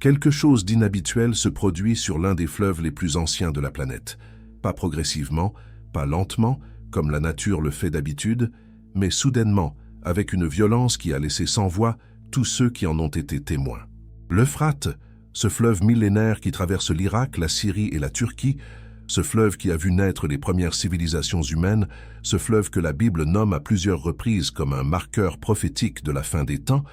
Quelque chose d'inhabituel se produit sur l'un des fleuves les plus anciens de la planète. Pas progressivement, pas lentement, comme la nature le fait d'habitude, mais soudainement, avec une violence qui a laissé sans voix tous ceux qui en ont été témoins. L'Euphrate, ce fleuve millénaire qui traverse l'Irak, la Syrie et la Turquie, ce fleuve qui a vu naître les premières civilisations humaines, ce fleuve que la Bible nomme à plusieurs reprises comme un marqueur prophétique de la fin des temps,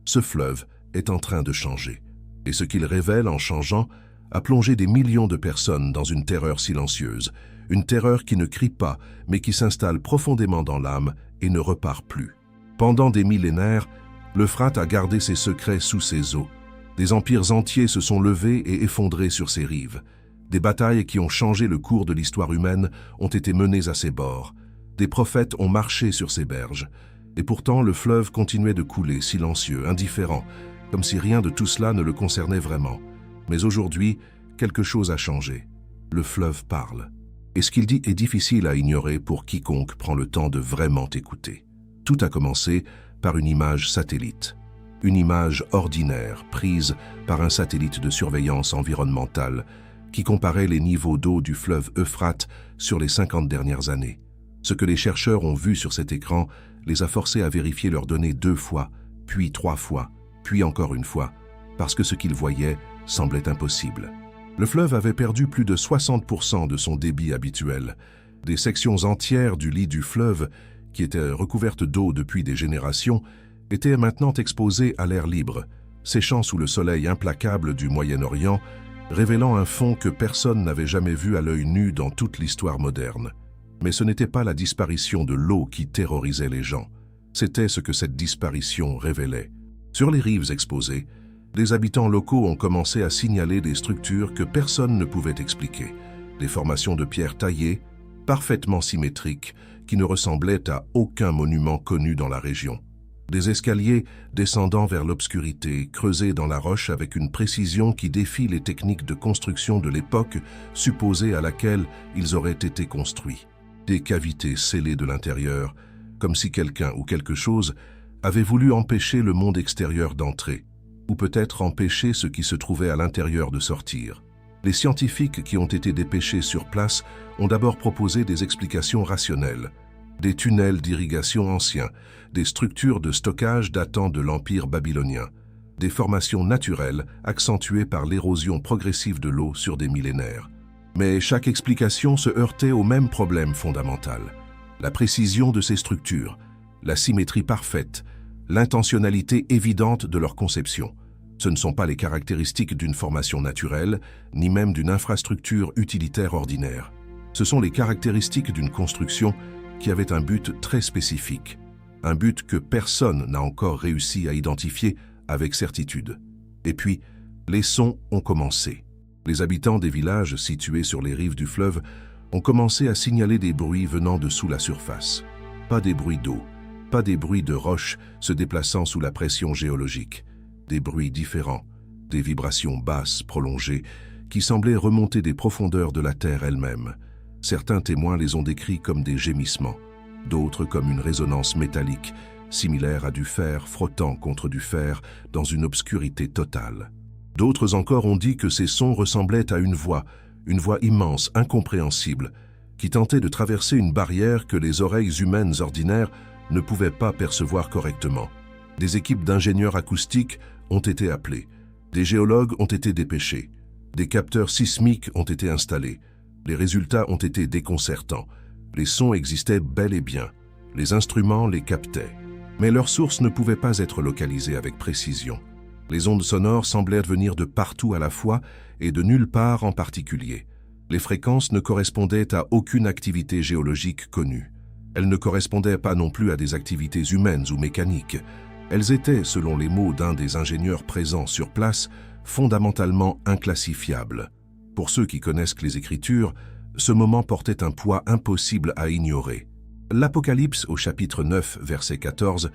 ce fleuve est en train de changer. Et ce qu'il révèle en changeant a plongé des millions de personnes dans une terreur silencieuse, une terreur qui ne crie pas, mais qui s'installe profondément dans l'âme et ne repart plus. Pendant des millénaires, l'Euphrate a gardé ses secrets sous ses eaux. Des empires entiers se sont levés et effondrés sur ses rives. Des batailles qui ont changé le cours de l'histoire humaine ont été menées à ses bords. Des prophètes ont marché sur ses berges. Et pourtant, le fleuve continuait de couler, silencieux, indifférent, comme si rien de tout cela ne le concernait vraiment. Mais aujourd'hui, quelque chose a changé. Le fleuve parle. Et ce qu'il dit est difficile à ignorer pour quiconque prend le temps de vraiment écouter. Tout a commencé par une image satellite. Une image ordinaire prise par un satellite de surveillance environnementale qui comparait les niveaux d'eau du fleuve Euphrate sur les 50 dernières années. Ce que les chercheurs ont vu sur cet écran les a forcés à vérifier leurs données 2 fois, puis 3 fois, puis encore une fois, parce que ce qu'ils voyaient semblait impossible. Le fleuve avait perdu plus de 60% de son débit habituel. Des sections entières du lit du fleuve, qui étaient recouvertes d'eau depuis des générations, étaient maintenant exposées à l'air libre, séchant sous le soleil implacable du Moyen-Orient, révélant un fond que personne n'avait jamais vu à l'œil nu dans toute l'histoire moderne. Mais ce n'était pas la disparition de l'eau qui terrorisait les gens. C'était ce que cette disparition révélait. Sur les rives exposées, les habitants locaux ont commencé à signaler des structures que personne ne pouvait expliquer. Des formations de pierre taillées, parfaitement symétriques, qui ne ressemblaient à aucun monument connu dans la région. Des escaliers descendant vers l'obscurité, creusés dans la roche avec une précision qui défie les techniques de construction de l'époque supposée à laquelle ils auraient été construits. Des cavités scellées de l'intérieur, comme si quelqu'un ou quelque chose avait voulu empêcher le monde extérieur d'entrer, ou peut-être empêcher ce qui se trouvait à l'intérieur de sortir. Les scientifiques qui ont été dépêchés sur place ont d'abord proposé des explications rationnelles. Des tunnels d'irrigation anciens, des structures de stockage datant de l'Empire babylonien, des formations naturelles accentuées par l'érosion progressive de l'eau sur des millénaires. Mais chaque explication se heurtait au même problème fondamental. La précision de ces structures, la symétrie parfaite, l'intentionnalité évidente de leur conception. Ce ne sont pas les caractéristiques d'une formation naturelle, ni même d'une infrastructure utilitaire ordinaire. Ce sont les caractéristiques d'une construction qui avait un but très spécifique, un but que personne n'a encore réussi à identifier avec certitude. Et puis, les sons ont commencé. Les habitants des villages situés sur les rives du fleuve ont commencé à signaler des bruits venant de sous la surface. Pas des bruits d'eau, pas des bruits de roches se déplaçant sous la pression géologique. Des bruits différents, des vibrations basses, prolongées, qui semblaient remonter des profondeurs de la terre elle-même. Certains témoins les ont décrits comme des gémissements, d'autres comme une résonance métallique, similaire à du fer frottant contre du fer dans une obscurité totale. D'autres encore ont dit que ces sons ressemblaient à une voix immense, incompréhensible, qui tentait de traverser une barrière que les oreilles humaines ordinaires ne pouvaient pas percevoir correctement. Des équipes d'ingénieurs acoustiques ont été appelées, des géologues ont été dépêchés, des capteurs sismiques ont été installés. Les résultats ont été déconcertants. Les sons existaient bel et bien. Les instruments les captaient. Mais leur source ne pouvait pas être localisée avec précision. Les ondes sonores semblaient venir de partout à la fois et de nulle part en particulier. Les fréquences ne correspondaient à aucune activité géologique connue. Elles ne correspondaient pas non plus à des activités humaines ou mécaniques. Elles étaient, selon les mots d'un des ingénieurs présents sur place, fondamentalement inclassifiables. Pour ceux qui connaissent les Écritures, ce moment portait un poids impossible à ignorer. L'Apocalypse, au chapitre 9, verset 14,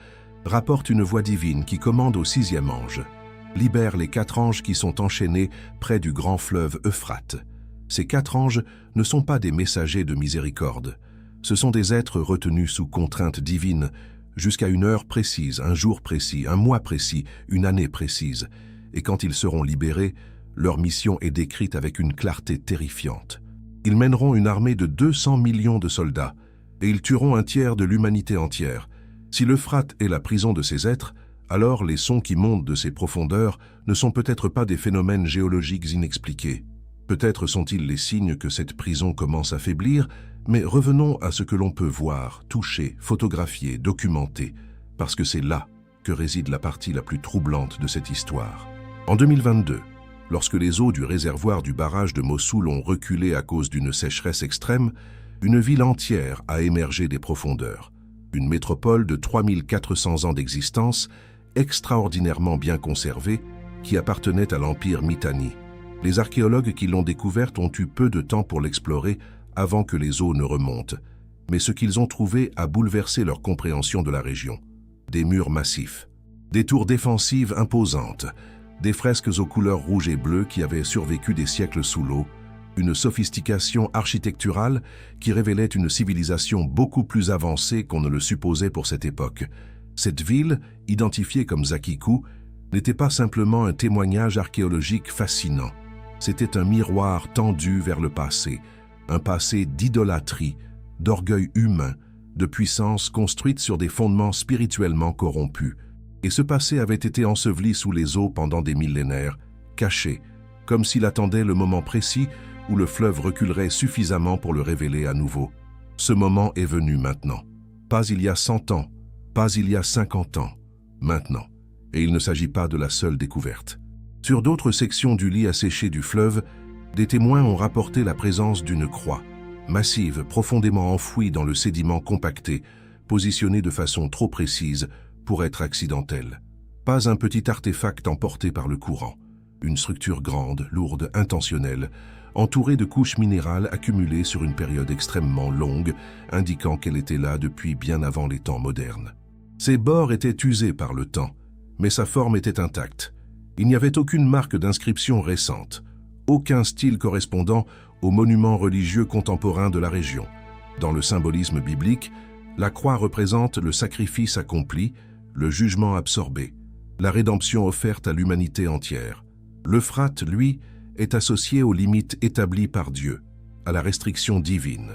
rapporte une voix divine qui commande au 6e ange « Libère les 4 anges qui sont enchaînés près du grand fleuve Euphrate. » Ces 4 anges ne sont pas des messagers de miséricorde. Ce sont des êtres retenus sous contrainte divine, jusqu'à une heure précise, un jour précis, un mois précis, une année précise, et quand ils seront libérés, leur mission est décrite avec une clarté terrifiante. Ils mèneront une armée de 200 millions de soldats, et ils tueront un tiers de l'humanité entière. Si l'Euphrate est la prison de ces êtres, alors les sons qui montent de ces profondeurs ne sont peut-être pas des phénomènes géologiques inexpliqués. Peut-être sont-ils les signes que cette prison commence à faiblir, mais revenons à ce que l'on peut voir, toucher, photographier, documenter, parce que c'est là que réside la partie la plus troublante de cette histoire. En 2022, lorsque les eaux du réservoir du barrage de Mossoul ont reculé à cause d'une sécheresse extrême, une ville entière a émergé des profondeurs. Une métropole de 3400 ans d'existence, extraordinairement bien conservée, qui appartenait à l'Empire Mitanni. Les archéologues qui l'ont découverte ont eu peu de temps pour l'explorer avant que les eaux ne remontent, mais ce qu'ils ont trouvé a bouleversé leur compréhension de la région. Des murs massifs, des tours défensives imposantes, des fresques aux couleurs rouges et bleues qui avaient survécu des siècles sous l'eau, une sophistication architecturale qui révélait une civilisation beaucoup plus avancée qu'on ne le supposait pour cette époque. Cette ville, identifiée comme Zakiku, n'était pas simplement un témoignage archéologique fascinant. C'était un miroir tendu vers le passé, un passé d'idolâtrie, d'orgueil humain, de puissance construite sur des fondements spirituellement corrompus. Et ce passé avait été enseveli sous les eaux pendant des millénaires, caché, comme s'il attendait le moment précis où le fleuve reculerait suffisamment pour le révéler à nouveau. Ce moment est venu maintenant. Pas il y a 100 ans, pas il y a 50 ans, maintenant. Et il ne s'agit pas de la seule découverte. Sur d'autres sections du lit asséché du fleuve, des témoins ont rapporté la présence d'une croix, massive, profondément enfouie dans le sédiment compacté, positionnée de façon trop précise pour être accidentelle. Pas un petit artefact emporté par le courant. Une structure grande, lourde, intentionnelle, entourée de couches minérales accumulées sur une période extrêmement longue, indiquant qu'elle était là depuis bien avant les temps modernes. Ses bords étaient usés par le temps, mais sa forme était intacte. Il n'y avait aucune marque d'inscription récente, aucun style correspondant aux monuments religieux contemporains de la région. Dans le symbolisme biblique, la croix représente le sacrifice accompli, le jugement absorbé, la rédemption offerte à l'humanité entière. L'Euphrate, lui, est associé aux limites établies par Dieu, à la restriction divine,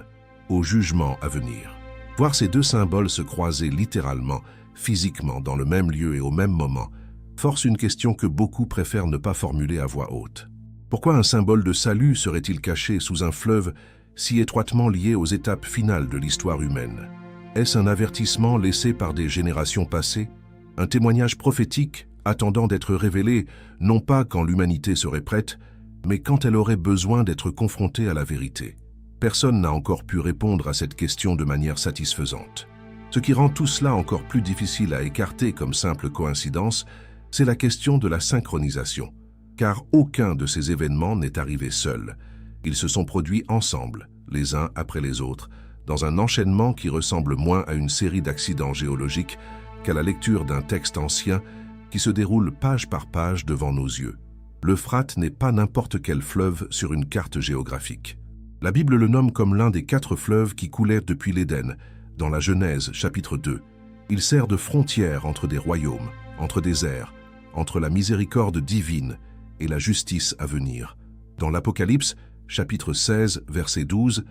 au jugement à venir. Voir ces deux symboles se croiser littéralement, physiquement, dans le même lieu et au même moment, force une question que beaucoup préfèrent ne pas formuler à voix haute. Pourquoi un symbole de salut serait-il caché sous un fleuve si étroitement lié aux étapes finales de l'histoire humaine? Est-ce un avertissement laissé par des générations passées? Un témoignage prophétique attendant d'être révélé, non pas quand l'humanité serait prête, mais quand elle aurait besoin d'être confrontée à la vérité? Personne n'a encore pu répondre à cette question de manière satisfaisante. Ce qui rend tout cela encore plus difficile à écarter comme simple coïncidence, c'est la question de la synchronisation. Car aucun de ces événements n'est arrivé seul. Ils se sont produits ensemble, les uns après les autres, dans un enchaînement qui ressemble moins à une série d'accidents géologiques qu'à la lecture d'un texte ancien qui se déroule page par page devant nos yeux. L'Euphrate n'est pas n'importe quel fleuve sur une carte géographique. La Bible le nomme comme l'un des 4 fleuves qui coulaient depuis l'Éden, dans la Genèse, chapitre 2. Il sert de frontière entre des royaumes, entre des ères, entre la miséricorde divine et la justice à venir. Dans l'Apocalypse, chapitre 16, verset 12,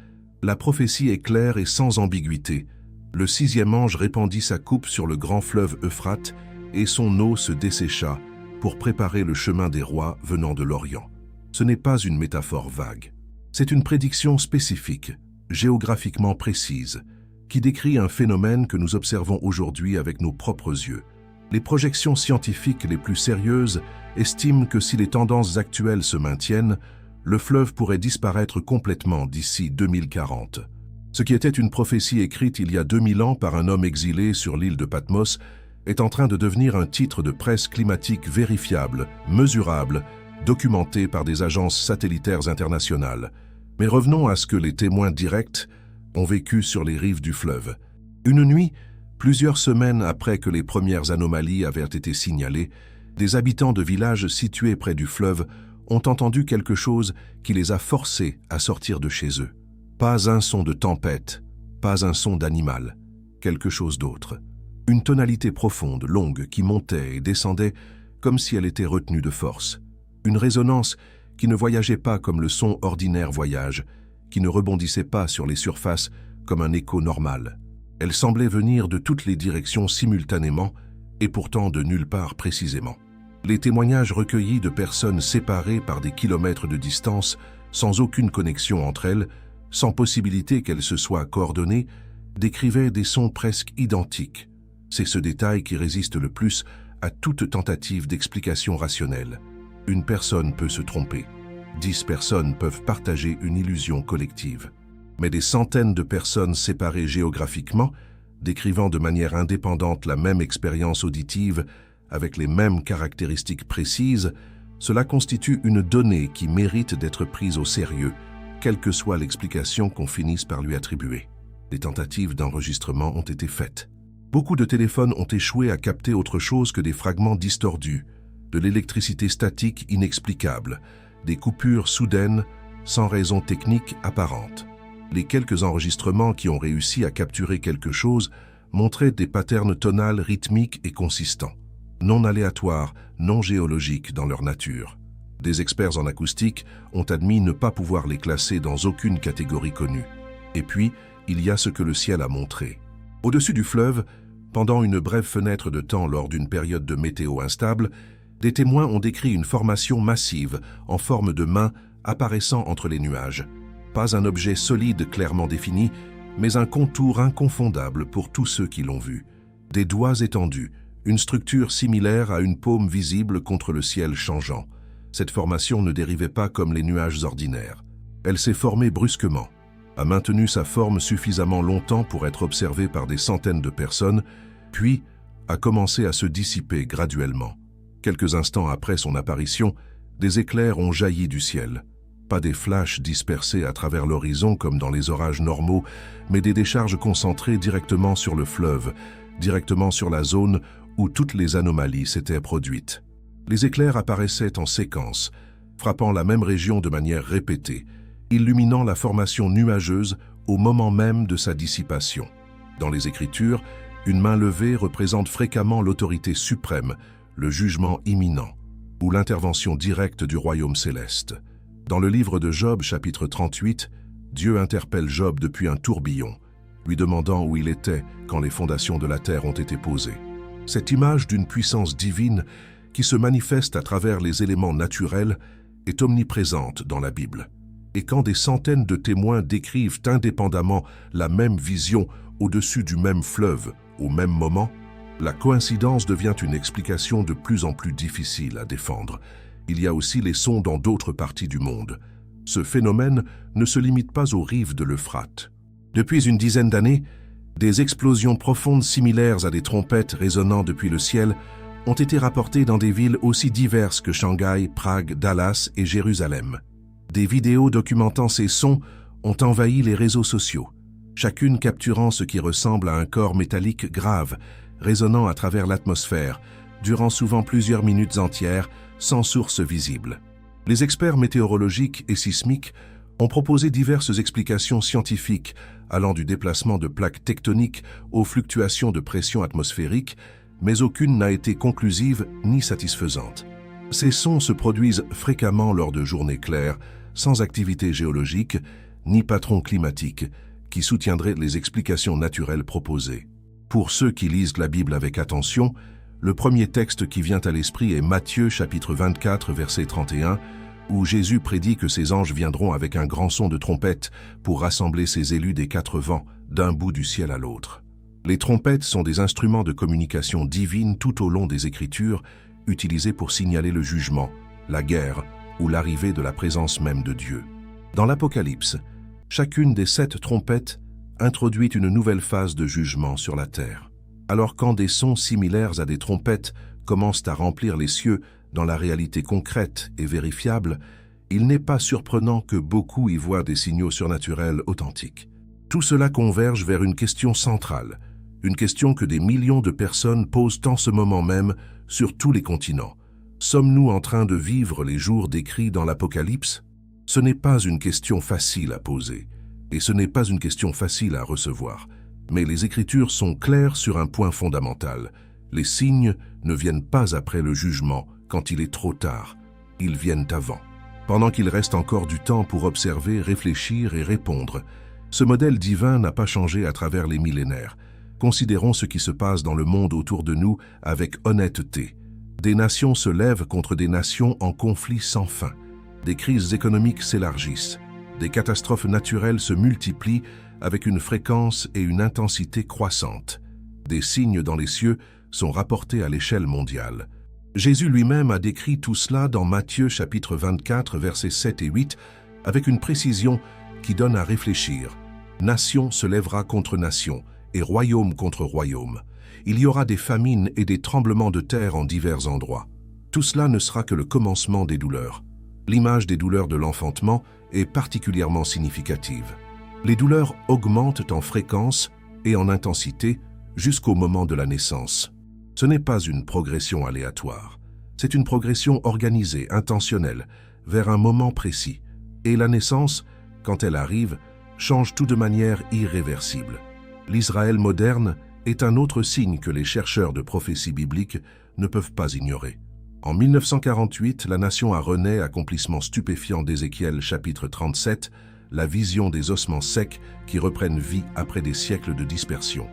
la prophétie est claire et sans ambiguïté. Le 6e ange répandit sa coupe sur le grand fleuve Euphrate et son eau se dessécha pour préparer le chemin des rois venant de l'Orient. Ce n'est pas une métaphore vague. C'est une prédiction spécifique, géographiquement précise, qui décrit un phénomène que nous observons aujourd'hui avec nos propres yeux. Les projections scientifiques les plus sérieuses estiment que si les tendances actuelles se maintiennent, le fleuve pourrait disparaître complètement d'ici 2040. Ce qui était une prophétie écrite il y a 2000 ans par un homme exilé sur l'île de Patmos est en train de devenir un titre de presse climatique vérifiable, mesurable, documenté par des agences satellitaires internationales. Mais revenons à ce que les témoins directs ont vécu sur les rives du fleuve. Une nuit, plusieurs semaines après que les premières anomalies avaient été signalées, des habitants de villages situés près du fleuve ont entendu quelque chose qui les a forcés à sortir de chez eux. Pas un son de tempête, pas un son d'animal, quelque chose d'autre. Une tonalité profonde, longue, qui montait et descendait comme si elle était retenue de force. Une résonance qui ne voyageait pas comme le son ordinaire voyage, qui ne rebondissait pas sur les surfaces comme un écho normal. Elle semblait venir de toutes les directions simultanément et pourtant de nulle part précisément. Les témoignages recueillis de personnes séparées par des kilomètres de distance, sans aucune connexion entre elles, sans possibilité qu'elles se soient coordonnées, décrivaient des sons presque identiques. C'est ce détail qui résiste le plus à toute tentative d'explication rationnelle. Une personne peut se tromper. 10 personnes peuvent partager une illusion collective. Mais des centaines de personnes séparées géographiquement, décrivant de manière indépendante la même expérience auditive, avec les mêmes caractéristiques précises, cela constitue une donnée qui mérite d'être prise au sérieux, quelle que soit l'explication qu'on finisse par lui attribuer. Des tentatives d'enregistrement ont été faites. Beaucoup de téléphones ont échoué à capter autre chose que des fragments distordus, de l'électricité statique inexplicable, des coupures soudaines sans raison technique apparente. Les quelques enregistrements qui ont réussi à capturer quelque chose montraient des patterns tonals rythmiques et consistants, non aléatoires, non géologiques dans leur nature. Des experts en acoustique ont admis ne pas pouvoir les classer dans aucune catégorie connue. Et puis, il y a ce que le ciel a montré. Au-dessus du fleuve, pendant une brève fenêtre de temps lors d'une période de météo instable, des témoins ont décrit une formation massive en forme de main apparaissant entre les nuages. Pas un objet solide clairement défini, mais un contour inconfondable pour tous ceux qui l'ont vu. Des doigts étendus, une structure similaire à une paume visible contre le ciel changeant. Cette formation ne dérivait pas comme les nuages ordinaires. Elle s'est formée brusquement, a maintenu sa forme suffisamment longtemps pour être observée par des centaines de personnes, puis a commencé à se dissiper graduellement. Quelques instants après son apparition, des éclairs ont jailli du ciel. Pas des flashs dispersés à travers l'horizon comme dans les orages normaux, mais des décharges concentrées directement sur le fleuve, directement sur la zone où toutes les anomalies s'étaient produites. Les éclairs apparaissaient en séquence, frappant la même région de manière répétée, illuminant la formation nuageuse au moment même de sa dissipation. Dans les Écritures, une main levée représente fréquemment l'autorité suprême, le jugement imminent, ou l'intervention directe du royaume céleste. Dans le livre de Job, chapitre 38, Dieu interpelle Job depuis un tourbillon, lui demandant où il était quand les fondations de la terre ont été posées. Cette image d'une puissance divine qui se manifeste à travers les éléments naturels est omniprésente dans la Bible. Et quand des centaines de témoins décrivent indépendamment la même vision au-dessus du même fleuve au même moment, la coïncidence devient une explication de plus en plus difficile à défendre. Il y a aussi les sons dans d'autres parties du monde. Ce phénomène ne se limite pas aux rives de l'Euphrate. Depuis une dizaine d'années, des explosions profondes similaires à des trompettes résonnant depuis le ciel ont été rapportées dans des villes aussi diverses que Shanghai, Prague, Dallas et Jérusalem. Des vidéos documentant ces sons ont envahi les réseaux sociaux, chacune capturant ce qui ressemble à un corps métallique grave, résonnant à travers l'atmosphère, durant souvent plusieurs minutes entières, sans source visible. Les experts météorologiques et sismiques ont proposé diverses explications scientifiques allant du déplacement de plaques tectoniques aux fluctuations de pression atmosphérique, mais aucune n'a été conclusive ni satisfaisante. Ces sons se produisent fréquemment lors de journées claires, sans activité géologique, ni patron climatique, qui soutiendraient les explications naturelles proposées. Pour ceux qui lisent la Bible avec attention, le premier texte qui vient à l'esprit est Matthieu chapitre 24, verset 31, où Jésus prédit que ses anges viendront avec un grand son de trompette pour rassembler ses élus des 4 vents, d'un bout du ciel à l'autre. Les trompettes sont des instruments de communication divine tout au long des Écritures, utilisés pour signaler le jugement, la guerre ou l'arrivée de la présence même de Dieu. Dans l'Apocalypse, chacune des 7 trompettes introduit une nouvelle phase de jugement sur la terre. Alors quand des sons similaires à des trompettes commencent à remplir les cieux dans la réalité concrète et vérifiable, il n'est pas surprenant que beaucoup y voient des signaux surnaturels authentiques. Tout cela converge vers une question centrale, une question que des millions de personnes posent en ce moment même sur tous les continents. Sommes-nous en train de vivre les jours décrits dans l'Apocalypse? Ce n'est pas une question facile à poser, et ce n'est pas une question facile à recevoir. Mais les Écritures sont claires sur un point fondamental. Les signes ne viennent pas après le jugement, quand il est trop tard. Ils viennent avant. Pendant qu'il reste encore du temps pour observer, réfléchir et répondre. Ce modèle divin n'a pas changé à travers les millénaires. Considérons ce qui se passe dans le monde autour de nous avec honnêteté. Des nations se lèvent contre des nations en conflit sans fin. Des crises économiques s'élargissent. Des catastrophes naturelles se multiplient avec une fréquence et une intensité croissantes. Des signes dans les cieux sont rapportés à l'échelle mondiale. Jésus lui-même a décrit tout cela dans Matthieu chapitre 24, versets 7 et 8, avec une précision qui donne à réfléchir. Nation se lèvera contre nation, et royaume contre royaume. Il y aura des famines et des tremblements de terre en divers endroits. Tout cela ne sera que le commencement des douleurs. L'image des douleurs de l'enfantement est particulièrement significative. Les douleurs augmentent en fréquence et en intensité jusqu'au moment de la naissance. Ce n'est pas une progression aléatoire. C'est une progression organisée, intentionnelle, vers un moment précis. Et la naissance, quand elle arrive, change tout de manière irréversible. L'Israël moderne est un autre signe que les chercheurs de prophéties bibliques ne peuvent pas ignorer. En 1948, la nation a renaît, accomplissement stupéfiant d'Ézéchiel chapitre 37, la vision des ossements secs qui reprennent vie après des siècles de dispersion.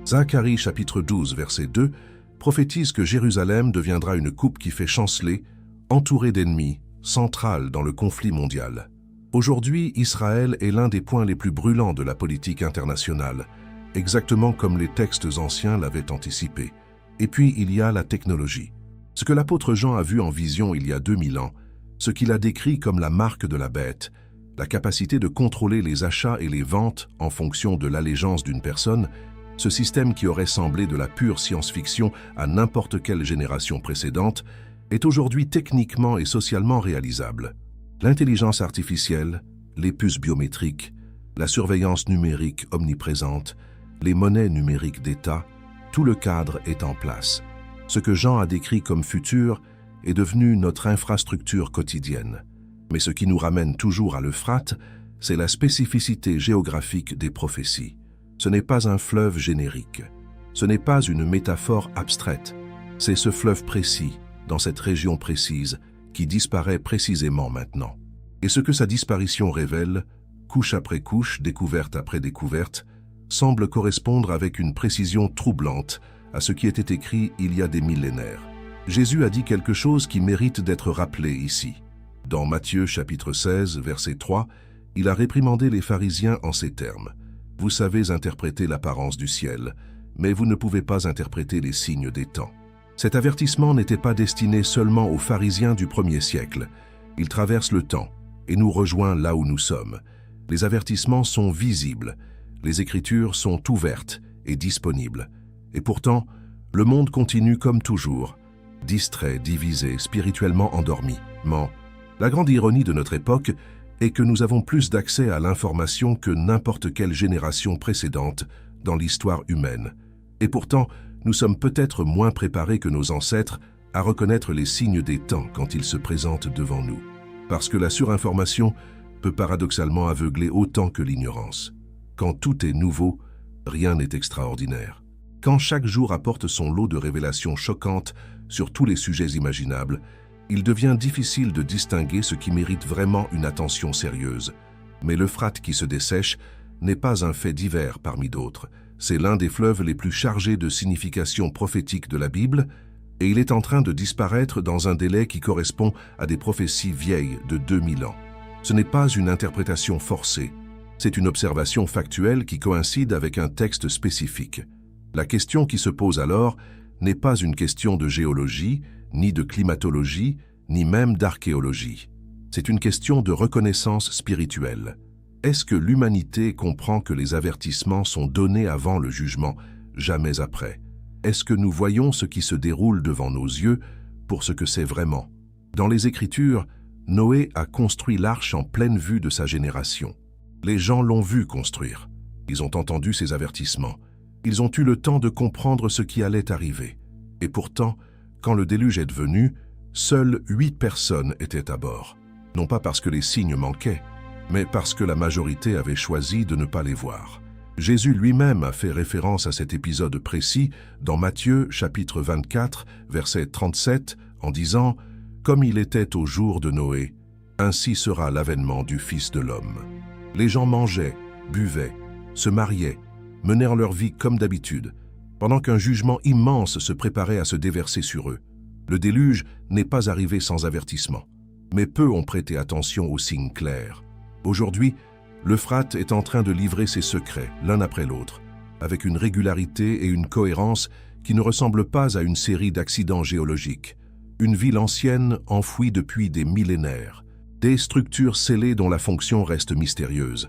Zacharie chapitre 12, verset 2, prophétise que Jérusalem deviendra une coupe qui fait chanceler, entourée d'ennemis, centrale dans le conflit mondial. Aujourd'hui, Israël est l'un des points les plus brûlants de la politique internationale, exactement comme les textes anciens l'avaient anticipé. Et puis, il y a la technologie. Ce que l'apôtre Jean a vu en vision il y a 2000 ans, ce qu'il a décrit comme la marque de la bête, la capacité de contrôler les achats et les ventes en fonction de l'allégeance d'une personne, ce système qui aurait semblé de la pure science-fiction à n'importe quelle génération précédente, est aujourd'hui techniquement et socialement réalisable. L'intelligence artificielle, les puces biométriques, la surveillance numérique omniprésente, les monnaies numériques d'État, tout le cadre est en place. Ce que Jean a décrit comme futur est devenu notre infrastructure quotidienne. Mais ce qui nous ramène toujours à l'Euphrate, c'est la spécificité géographique des prophéties. Ce n'est pas un fleuve générique. Ce n'est pas une métaphore abstraite. C'est ce fleuve précis, dans cette région précise, qui disparaît précisément maintenant. Et ce que sa disparition révèle, couche après couche, découverte après découverte, semble correspondre avec une précision troublante à ce qui était écrit il y a des millénaires. Jésus a dit quelque chose qui mérite d'être rappelé ici. Dans Matthieu chapitre 16, verset 3, il a réprimandé les pharisiens en ces termes. « Vous savez interpréter l'apparence du ciel, mais vous ne pouvez pas interpréter les signes des temps. » Cet avertissement n'était pas destiné seulement aux pharisiens du 1er siècle. Il traverse le temps et nous rejoint là où nous sommes. Les avertissements sont visibles, les Écritures sont ouvertes et disponibles. Et pourtant, le monde continue comme toujours, distrait, divisé, spirituellement endormi. La grande ironie de notre époque est que nous avons plus d'accès à l'information que n'importe quelle génération précédente dans l'histoire humaine. Et pourtant, nous sommes peut-être moins préparés que nos ancêtres à reconnaître les signes des temps quand ils se présentent devant nous. Parce que la surinformation peut paradoxalement aveugler autant que l'ignorance. Quand tout est nouveau, rien n'est extraordinaire. Quand chaque jour apporte son lot de révélations choquantes sur tous les sujets imaginables, il devient difficile de distinguer ce qui mérite vraiment une attention sérieuse. Mais l'Euphrate qui se dessèche n'est pas un fait divers parmi d'autres. C'est l'un des fleuves les plus chargés de signification prophétique de la Bible, et il est en train de disparaître dans un délai qui correspond à des prophéties vieilles de 2000 ans. Ce n'est pas une interprétation forcée, c'est une observation factuelle qui coïncide avec un texte spécifique. La question qui se pose alors n'est pas une question de géologie, ni de climatologie, ni même d'archéologie. C'est une question de reconnaissance spirituelle. Est-ce que l'humanité comprend que les avertissements sont donnés avant le jugement, jamais après? Est-ce que nous voyons ce qui se déroule devant nos yeux pour ce que c'est vraiment? Dans les Écritures, Noé a construit l'arche en pleine vue de sa génération. Les gens l'ont vu construire. Ils ont entendu ses avertissements. Ils ont eu le temps de comprendre ce qui allait arriver. Et pourtant, quand le déluge est venu, seules 8 personnes étaient à bord. Non pas parce que les signes manquaient, mais parce que la majorité avait choisi de ne pas les voir. Jésus lui-même a fait référence à cet épisode précis dans Matthieu chapitre 24, verset 37, en disant « Comme il était au jour de Noé, ainsi sera l'avènement du Fils de l'homme. » Les gens mangeaient, buvaient, se mariaient, menèrent leur vie comme d'habitude, pendant qu'un jugement immense se préparait à se déverser sur eux. Le déluge n'est pas arrivé sans avertissement, mais peu ont prêté attention aux signes clairs. Aujourd'hui, l'Euphrate est en train de livrer ses secrets, l'un après l'autre, avec une régularité et une cohérence qui ne ressemblent pas à une série d'accidents géologiques. Une ville ancienne enfouie depuis des millénaires, des structures scellées dont la fonction reste mystérieuse,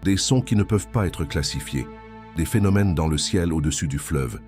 des sons qui ne peuvent pas être classifiés, des phénomènes dans le ciel au-dessus du fleuve,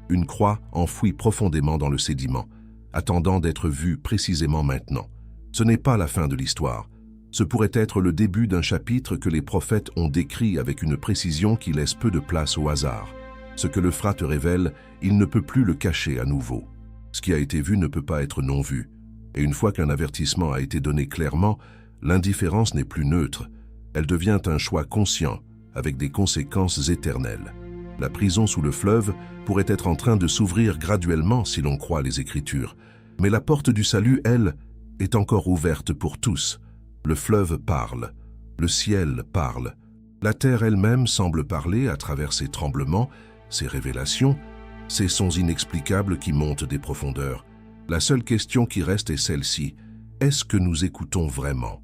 une croix enfouie profondément dans le sédiment, attendant d'être vue précisément maintenant. Ce n'est pas la fin de l'histoire. Ce pourrait être le début d'un chapitre que les prophètes ont décrit avec une précision qui laisse peu de place au hasard. Ce que l'Euphrate révèle, il ne peut plus le cacher à nouveau. Ce qui a été vu ne peut pas être non vu. Et une fois qu'un avertissement a été donné clairement, l'indifférence n'est plus neutre. Elle devient un choix conscient, avec des conséquences éternelles. La prison sous le fleuve pourrait être en train de s'ouvrir graduellement si l'on croit les Écritures. Mais la porte du salut, elle, est encore ouverte pour tous. Le fleuve parle, le ciel parle. La terre elle-même semble parler à travers ses tremblements, ses révélations, ces sons inexplicables qui montent des profondeurs. La seule question qui reste est celle-ci. Est-ce que nous écoutons vraiment ?